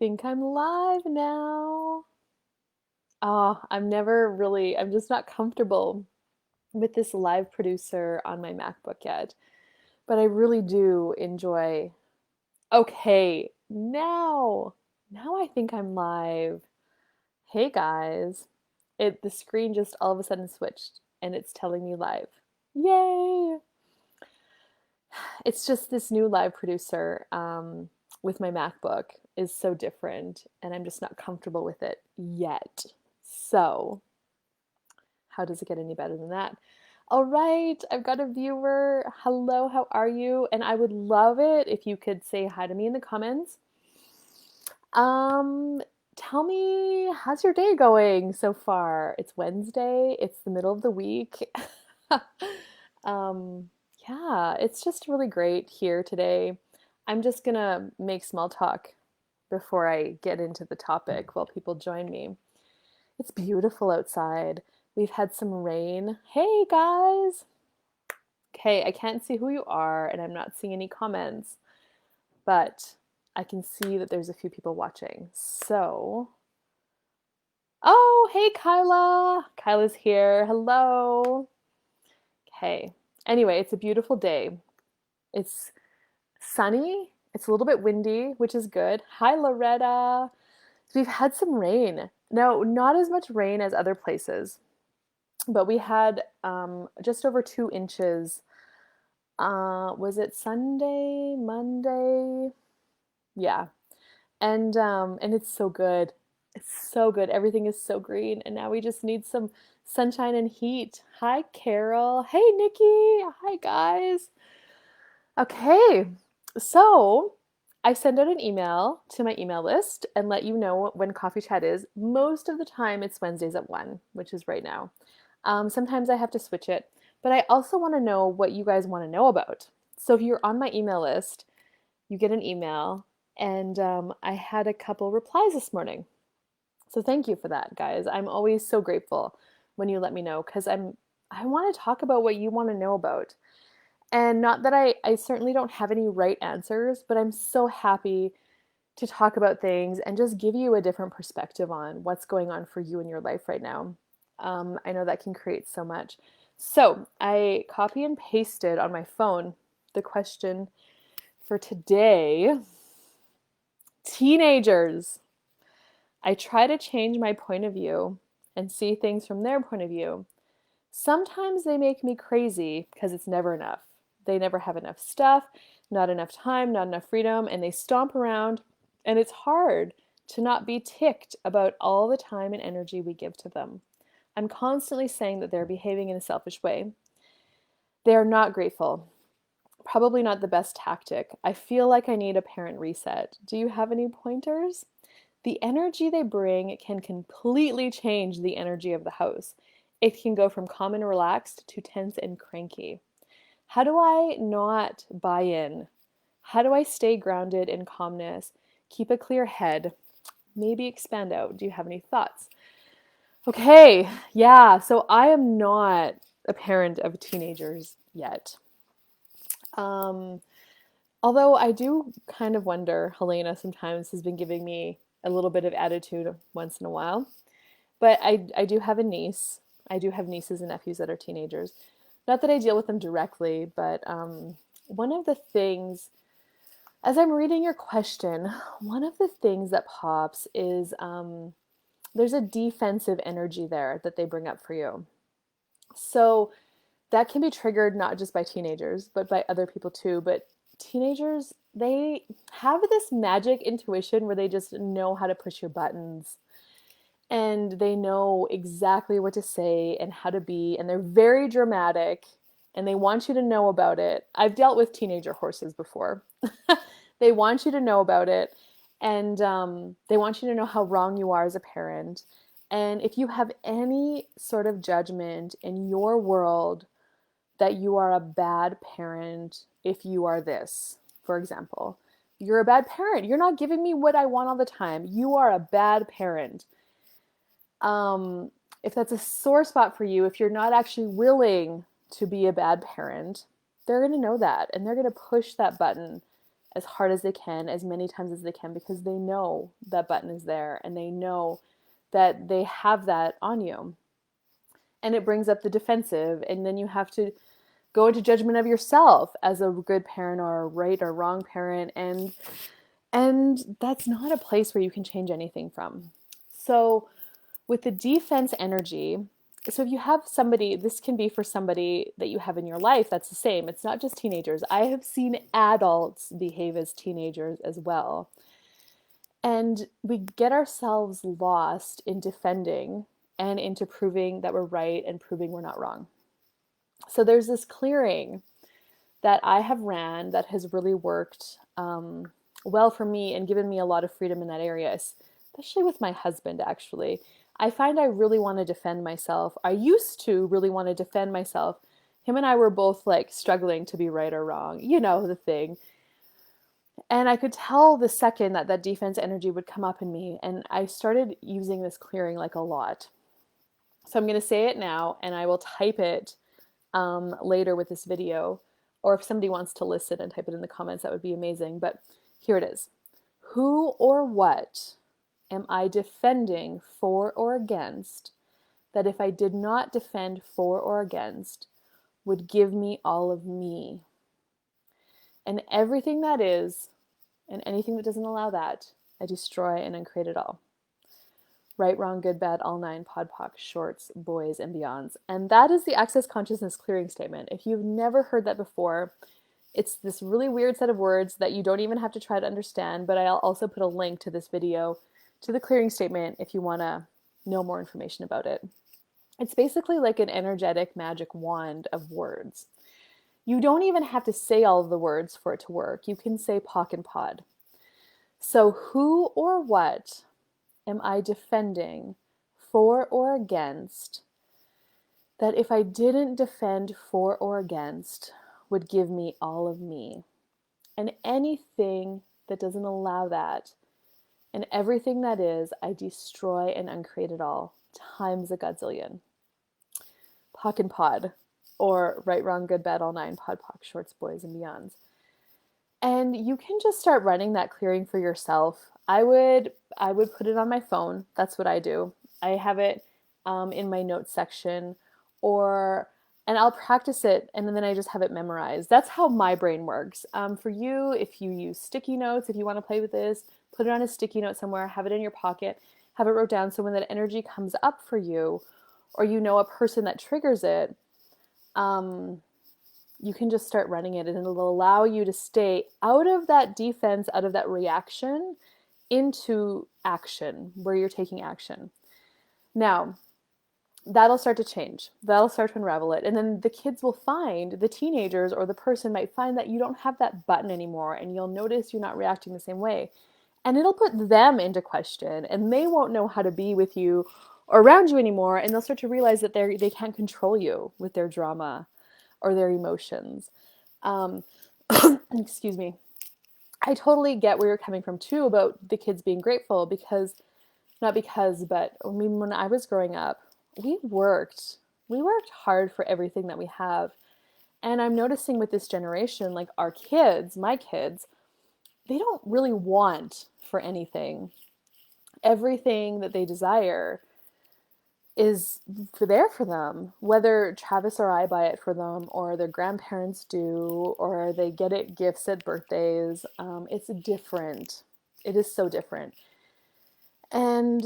think I'm live now. I'm just not comfortable with this live producer on my MacBook yet. But I really do enjoy. Okay, now I think I'm live. Hey guys. The screen just all of a sudden switched and it's telling me live. Yay! It's just this new live producer with my MacBook is so different, and I'm just not comfortable with it yet. So, how does it get any better than that? All right, I've got a viewer. Hello, how are you? And I would love it if you could say hi to me in the comments. Um, Tell me, how's your day going so far? It's Wednesday, it's the middle of the week. Um, yeah, it's just really great here today. I'm just gonna make small talk before I get into the topic while people join me. It's beautiful outside. We've had some rain. Hey guys! Okay, I can't see who you are and I'm not seeing any comments, but I can see that there's a few people watching. So, oh, hey Kyla! Kyla's here. Hello. Okay. Anyway, it's a beautiful day. It's sunny. It's a little bit windy, which is good. Hi, Loretta. We've had some rain. No, not as much rain as other places, but we had just over 2 inches. Was it Sunday, Monday? Yeah, and it's so good. It's so good. Everything is so green, and now we just need some sunshine and heat. Hi, Carol. Hey, Nikki. Hi, guys. Okay, so I send out an email to my email list and let you know when coffee chat is. Most of the time, it's Wednesdays at 1, which is right now. Sometimes I have to switch it, but I also want to know what you guys want to know about. So if you're on my email list, you get an email, and I had a couple replies this morning. So thank you for that, guys. I'm always so grateful when you let me know because I want to talk about what you want to know about. And not that I certainly don't have any right answers, but I'm so happy to talk about things and just give you a different perspective on what's going on for you in your life right now. I know that can create so much. So I copy and pasted on my phone the question for today. Teenagers. I try to change my point of view and see things from their point of view. Sometimes they make me crazy because it's never enough. They never have enough stuff, not enough time, not enough freedom, and they stomp around. And it's hard to not be ticked about all the time and energy we give to them. I'm constantly saying that they're behaving in a selfish way. They are not grateful. Probably not the best tactic. I feel like I need a parent reset. Do you have any pointers? The energy they bring can completely change the energy of the house. It can go from calm and relaxed to tense and cranky. How do I not buy in? How do I stay grounded in calmness? Keep a clear head. Maybe expand out. Do you have any thoughts? Okay, yeah, so I am not a parent of teenagers yet. Um, Although I do kind of wonder, Helena sometimes has been giving me a little bit of attitude once in a while. But I do have a niece. I do have nieces and nephews that are teenagers. Not that I deal with them directly, but one of the things, as I'm reading your question, one of the things that pops is there's a defensive energy there that they bring up for you. So that can be triggered not just by teenagers, but by other people too. But teenagers, they have this magic intuition where they just know how to push your buttons and they know exactly what to say and how to be, and they're very dramatic and they want you to know about it. I've dealt with teenager horses before. They want you to know about it, and they want you to know how wrong you are as a parent. And if you have any sort of judgment in your world that you are a bad parent if you are this, for example, you're a bad parent. You're not giving me what I want all the time. You are a bad parent. um, if that's a sore spot for you, if you're not actually willing to be a bad parent, they're going to know that and they're going to push that button as hard as they can, as many times as they can, because they know that button is there and they know that they have that on you. And it brings up the defensive, and then you have to go into judgment of yourself as a good parent or a right or wrong parent, and that's not a place where you can change anything from. So with the defense energy, so if you have somebody, this can be for somebody that you have in your life that's the same. It's not just teenagers. I have seen adults behave as teenagers as well. And we get ourselves lost in defending and into proving that we're right and proving we're not wrong. So there's this clearing that I have ran that has really worked well for me and given me a lot of freedom in that area, especially with my husband, actually. I find I really want to defend myself. I used to really want to defend myself. Him and I were both like struggling to be right or wrong, you know, the thing. And I could tell the second that that defense energy would come up in me. And I started using this clearing like a lot. So I'm going to say it now, and I will type it later with this video. Or if somebody wants to listen and type it in the comments, that would be amazing. But here it is. Who or what am I defending for or against that if I did not defend for or against would give me all of me? And everything that is, and anything that doesn't allow that, I destroy and uncreate it all. Right, wrong, good, bad, all nine, pod, poc, shorts, boys, and beyonds. And that is the Access Consciousness clearing statement. If you've never heard that before, it's this really weird set of words that you don't even have to try to understand, but I'll also put a link to this video to the clearing statement if you want to know more information about it. It's basically like an energetic magic wand of words. You don't even have to say all of the words for it to work. You can say pock and pod. So who or what am I defending for or against that if I didn't defend for or against would give me all of me? And anything that doesn't allow that, and everything that is, I destroy and uncreate it all times a godzillion. Pock and pod, or right, wrong, good, bad, all nine, pod, poc, shorts, boys, and beyonds. And you can just start running that clearing for yourself. I would put it on my phone. That's what I do. I have it in my notes section, and I'll practice it, and then I just have it memorized. That's how my brain works. For you, if you use sticky notes, if you want to play with this, put it on a sticky note somewhere, have it in your pocket, have it wrote down, so when that energy comes up for you, or you know a person that triggers it, you can just start running it, and it'll allow you to stay out of that defense, out of that reaction, into action, where you're taking action. Now, that'll start to change. That'll start to unravel it. And then the kids will find, the teenagers or the person might find that you don't have that button anymore, and you'll notice you're not reacting the same way. And it'll put them into question, and they won't know how to be with you or around you anymore, and they'll start to realize that they can't control you with their drama or their emotions. Excuse me. I totally get where you're coming from too about the kids being grateful, because, not because, but I mean, when I was growing up, we worked hard for everything that we have. And I'm noticing with this generation, like our kids, my kids, they don't really want for anything. Everything that they desire is there for them, whether Travis or I buy it for them, or their grandparents do, or they get it gifts at birthdays. It's different. It is so different. And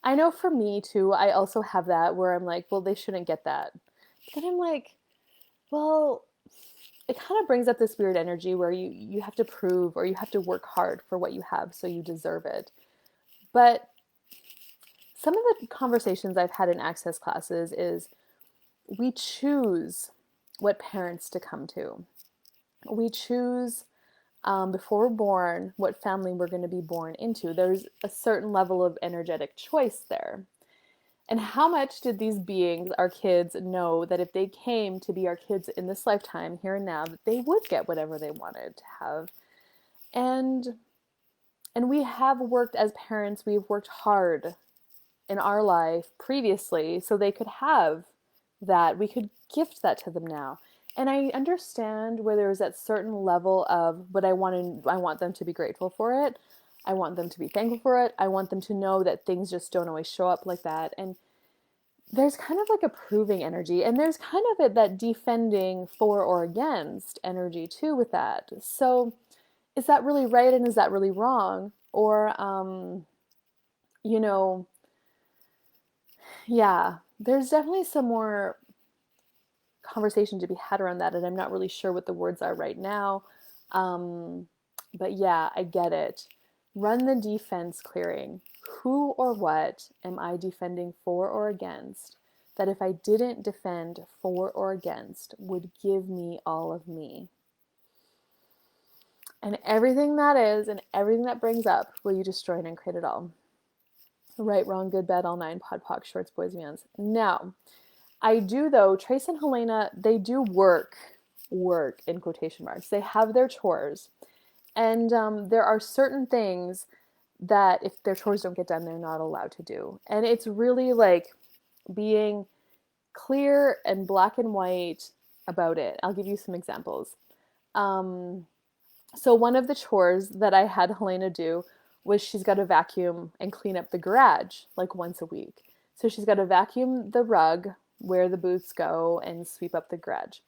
I know for me too, I also have that where I'm like, well, they shouldn't get that. But then I'm like, well, it kind of brings up this weird energy where you have to prove, or you have to work hard for what you have, so you deserve it. But some of the conversations I've had in access classes is we choose what parents to come to. We choose before we're born what family we're going to be born into. There's a certain level of energetic choice there. And how much did these beings, our kids, know that if they came to be our kids in this lifetime, here and now, that they would get whatever they wanted to have? And we have worked as parents, we've worked hard in our life previously so they could have that. We could gift that to them now. And I understand where there's that certain level of, but I want them to be grateful for it. I want them to be thankful for it. I want them to know that things just don't always show up like that. And there's kind of like a proving energy, and there's kind of that defending for or against energy too with that. So is that really right and is that really wrong? Or you know, yeah, there's definitely some more conversation to be had around that, and I'm not really sure what the words are right now. Um, but yeah, I get it. Run the defense clearing. Who or what am I defending for or against that if I didn't defend for or against would give me all of me? And everything that is and everything that brings up, will you destroy and uncreate it all? Right, wrong, good, bad, all nine, pod, poc, shorts, boys, mans. Now, I do though, Trace and Helena, they do work in quotation marks. They have their chores. And there are certain things that if their chores don't get done, they're not allowed to do. And it's really like being clear and black and white about it. I'll give you some examples. Um, so one of the chores that I had Helena do was she's got to vacuum and clean up the garage like once a week. So she's got to vacuum the rug where the boots go and sweep up the garage.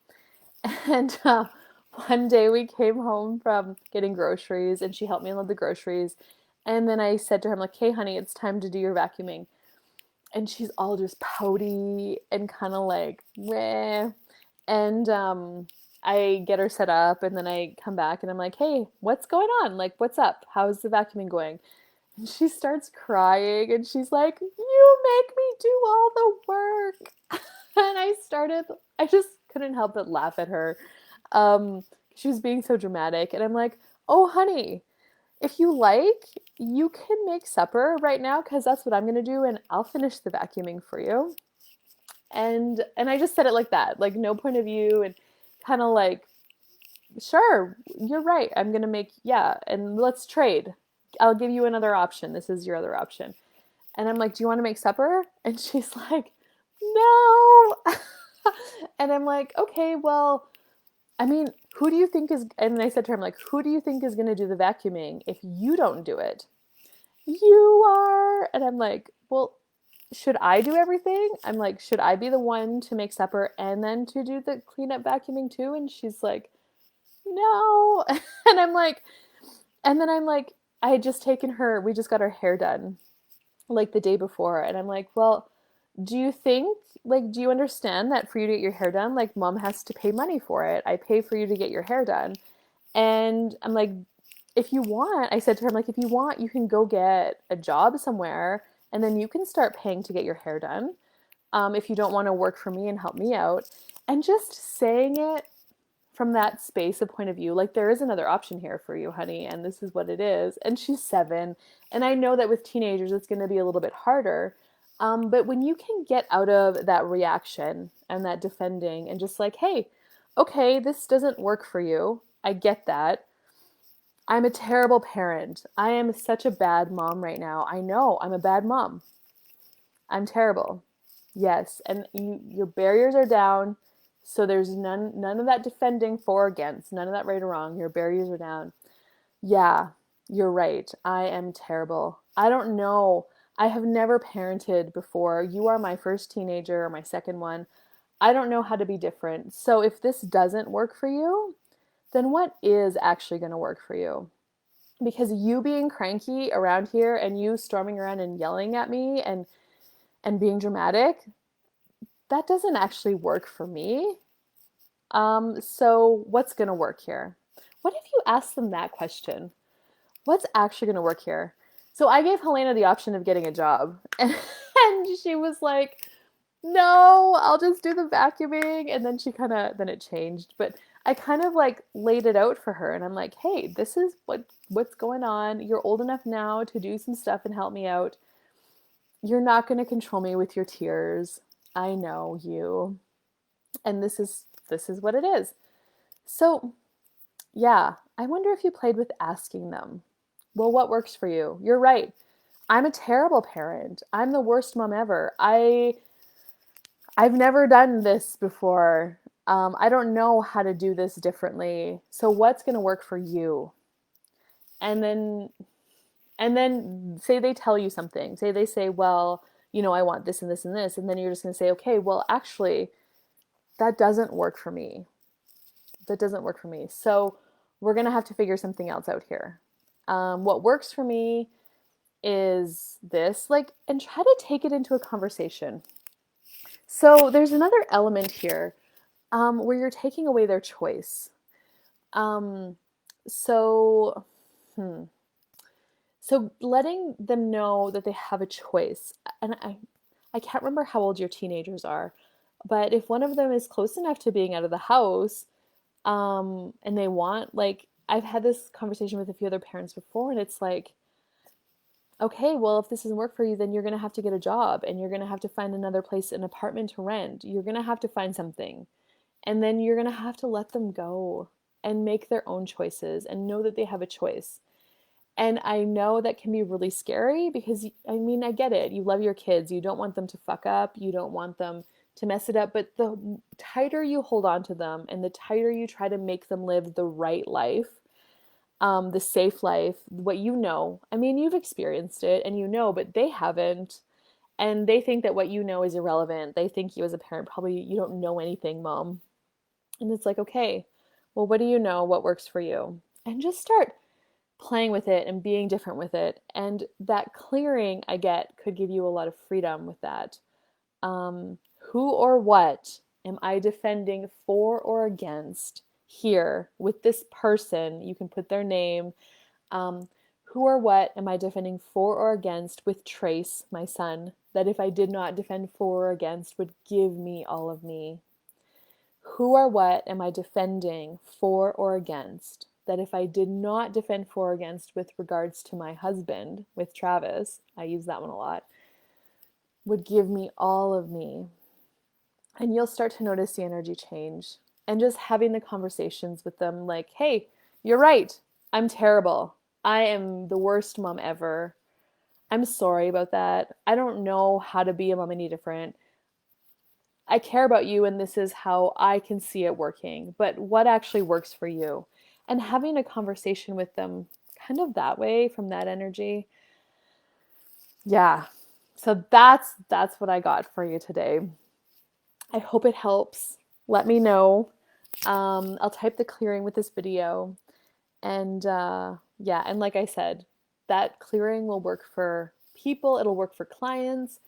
And one day we came home from getting groceries and she helped me unload the groceries. And then I said to her, I'm like, hey, honey, it's time to do your vacuuming. And she's all just pouty and kind of like, meh. And I get her set up and then I come back and I'm like, hey, what's going on? Like, what's up? How's the vacuuming going? And she starts crying and she's like, you make me do all the work. And I just couldn't help but laugh at her. She was being so dramatic. And I'm like, oh, honey, if you like, you can make supper right now because that's what I'm going to do. And I'll finish the vacuuming for you. And I just said it like that, like no point of view and kind of like, sure, you're right. I'm going to make, yeah, and let's trade. I'll give you another option. This is your other option. And I'm like, do you want to make supper? And she's like, no. And I'm like, okay, well, I mean, who do you think is, and I said to her, I'm like, who do you think is going to do the vacuuming if you don't do it? You are. And I'm like, well, should I do everything? I'm like, should I be the one to make supper and then to do the cleanup vacuuming too? And she's like, no. And I'm like, and then I'm like, I had just taken her, we just got our hair done like the day before. And I'm like, well, do you think, like, do you understand that for you to get your hair done, like, mom has to pay money for it? I pay for you to get your hair done. And I'm like, if you want, I said to her, I'm like, if you want, you can go get a job somewhere and then you can start paying to get your hair done. If you don't want to work for me and help me out. And just saying it from that space of point of view, like there is another option here for you, honey, and this is what it is. And she's 7. And I know that with teenagers, it's going to be a little bit harder. But when you can get out of that reaction and that defending and just like, hey, okay, this doesn't work for you. I get that. I'm a terrible parent. I am such a bad mom right now. I know I'm a bad mom. I'm terrible. Yes, and your barriers are down, so there's none of that defending for or against, none of that right or wrong. Your barriers are down. Yeah, you're right. I am terrible. I don't know. I have never parented before. You are my first teenager or my second one. I don't know how to be different. So if this doesn't work for you, then what is actually going to work for you? Because you being cranky around here and you storming around and yelling at me and being dramatic, that doesn't actually work for me. So what's going to work here? What if you ask them that question? What's actually going to work here? So I gave Helena the option of getting a job. And she was like, no, I'll just do the vacuuming. And then then it changed. But I kind of like laid it out for her. And I'm like, hey, this is what's going on. You're old enough now to do some stuff and help me out. You're not going to control me with your tears. I know you. And this is what it is. So, yeah, I wonder if you played with asking them. Well, what works for you? You're right. I'm a terrible parent. I'm the worst mom ever. I've never done this before. I don't know how to do this differently. So what's going to work for you? And then say they tell you something. Say they say, well, I want this and this and this. And then you're just going to say, okay, well, actually, that doesn't work for me. That doesn't work for me. So we're going to have to figure something else out here. What works for me is this, like, and try to take it into a conversation. So there's another element here where you're taking away their choice. Um, so, hmm. So letting them know that they have a choice. And I can't remember how old your teenagers are, but if one of them is close enough to being out of the house, and they want, like, I've had this conversation with a few other parents before, and it's like, okay, well, if this doesn't work for you, then you're going to have to get a job and you're going to have to find another place, an apartment to rent. You're going to have to find something. And then you're going to have to let them go and make their own choices and know that they have a choice. And I know that can be really scary because, I mean, I get it. You love your kids. You don't want them to fuck up. You don't want them to mess it up. But the tighter you hold on to them and the tighter you try to make them live the right life, the safe life, what you know, I mean, you've experienced it and but they haven't. And they think that what you know is irrelevant. They think you as a parent, probably you don't know anything, mom. And it's like, okay, well, what do you know? What works for you? And just start playing with it and being different with it. And that clearing, I get, could give you a lot of freedom with that. Who or what am I defending for or against here with this person? You can put their name. Who or what am I defending for or against with Trace, my son, that if I did not defend for or against would give me all of me? Who or what am I defending for or against that if I did not defend for or against with regards to my husband, with Travis, I use that one a lot, would give me all of me? And you'll start to notice the energy change. And just having the conversations with them like, hey, you're right. I'm terrible. I am the worst mom ever. I'm sorry about that. I don't know how to be a mom any different. I care about you and this is how I can see it working, but what actually works for you? And having a conversation with them kind of that way, from that energy. Yeah. So that's what I got for you today. I hope it helps. Let me know. I'll type the clearing with this video. And yeah, and like I said, that clearing will work for people, it'll work for clients,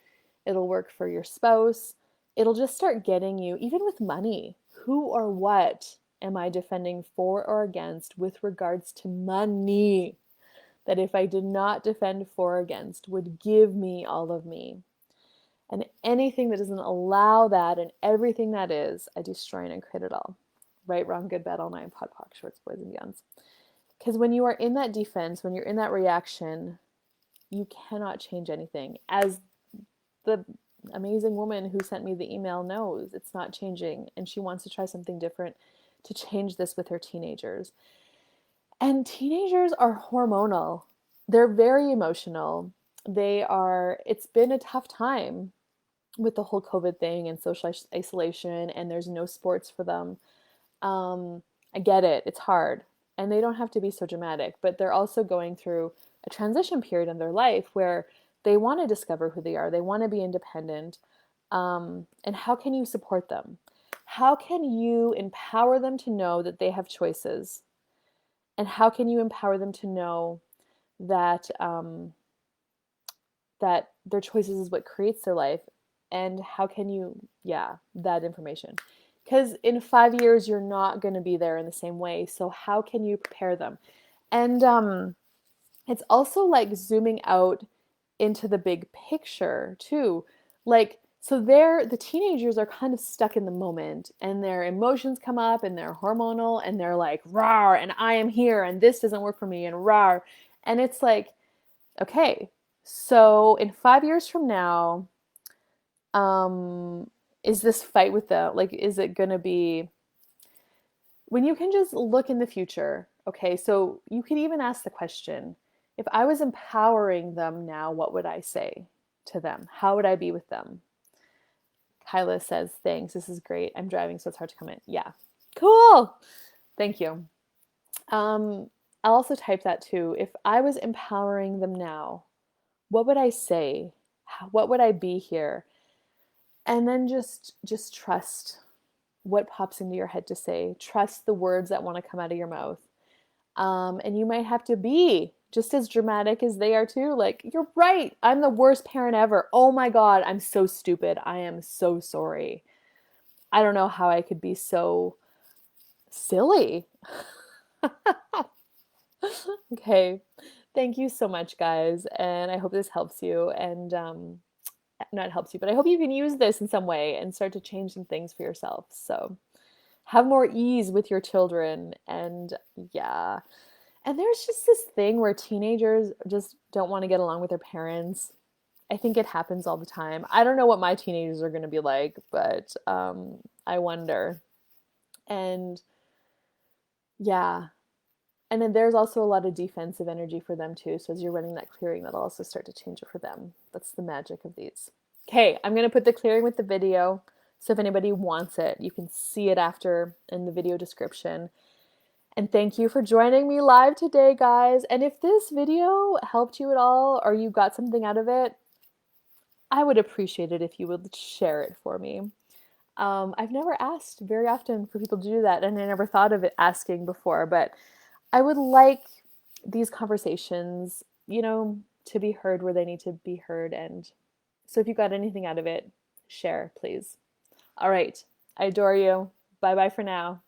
it'll work for your spouse. It'll just start getting you, even with money. Who or what am I defending for or against with regards to money? That if I did not defend for or against would give me all of me. And anything that doesn't allow that and everything that is, I destroy and create it all. Right, wrong, good, bad, all nine, pod, poc, shorts, boys, and beyonds. Because when you are in that defense, when you're in that reaction, you cannot change anything. As the amazing woman who sent me the email knows, it's not changing. And she wants to try something different to change this with her teenagers. And teenagers are hormonal. They're very emotional. It's been a tough time with the whole COVID thing and social isolation, and there's no sports for them. I get it. It's hard. And they don't have to be so dramatic, but they're also going through a transition period in their life where they want to discover who they are. They want to be independent. And how can you support them? How can you empower them to know that they have choices? And how can you empower them to know that that their choices is what creates their life? And how can you, that information. Because in 5 years, you're not going to be there in the same way. So how can you prepare them? And it's also like zooming out into the big picture too. Like, so the teenagers are kind of stuck in the moment and their emotions come up and they're hormonal and they're like, rawr, and I am here and this doesn't work for me and rawr. And it's like, okay, so in 5 years from now, is this fight with is it going to be, when you can just look in the future? Okay, so you can even ask the question, if I was empowering them now, what would I say to them? How would I be with them? Kyla says, thanks. This is great. I'm driving, so it's hard to comment. Yeah. Cool. Thank you. I'll also type that too. If I was empowering them now, what would I say? What would I be here? And then just trust what pops into your head to say. Trust the words that want to come out of your mouth. And you might have to be just as dramatic as they are too. Like, you're right. I'm the worst parent ever. Oh my God, I'm so stupid. I am so sorry. I don't know how I could be so silly. Okay. Thank you so much, guys. And I hope this helps you. And not helps you, but I hope you can use this in some way and start to change some things for yourself. So have more ease with your children. And yeah. And there's just this thing where teenagers just don't want to get along with their parents. I think it happens all the time. I don't know what my teenagers are going to be like, but I wonder. And yeah. And then there's also a lot of defensive energy for them too. So as you're running that clearing, that'll also start to change it for them. That's the magic of these. Okay, I'm going to put the clearing with the video. So if anybody wants it, you can see it after in the video description. And thank you for joining me live today, guys. And if this video helped you at all or you got something out of it, I would appreciate it if you would share it for me. I've never asked very often for people to do that, and I never thought of it asking before, but I would like these conversations, to be heard where they need to be heard. And so if you got anything out of it, share, please. All right. I adore you. Bye bye for now.